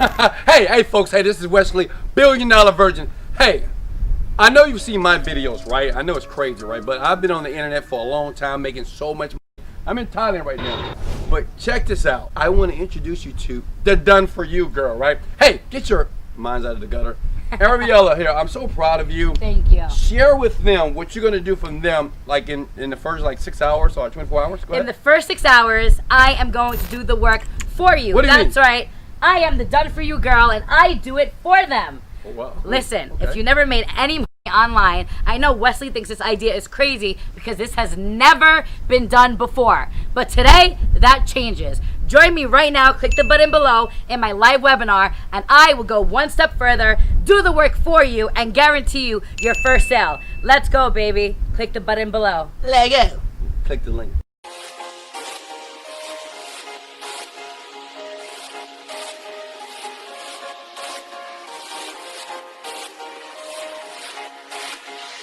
Hey, folks. Hey, this is Wesley, $1 billion virgin. Hey, I know you've seen my videos, right? I know it's crazy, right? But I've been on the internet for a long time, making so much money. I'm in Thailand right now. But check this out. I want to introduce you to the Done For You girl, right? Hey, get your minds out of the gutter. Ariella here, I'm so proud of you. Thank you. Share with them what you're going to do for them, like in the first 6 hours or 24 hours. Go ahead. In the first 6 hours, I am going to do the work for you. What do you mean? That's right. I am the Done For You girl, and I do it for them. Oh, wow. Listen, Okay. if you never made any money online, I know Wesley thinks this idea is crazy because this has never been done before. But today, that changes. Join me right now, click the button below in my live webinar, and I will go one step further, do the work for you, and guarantee you your first sale. Let's go, baby. Click the button below. Lego. Click the link.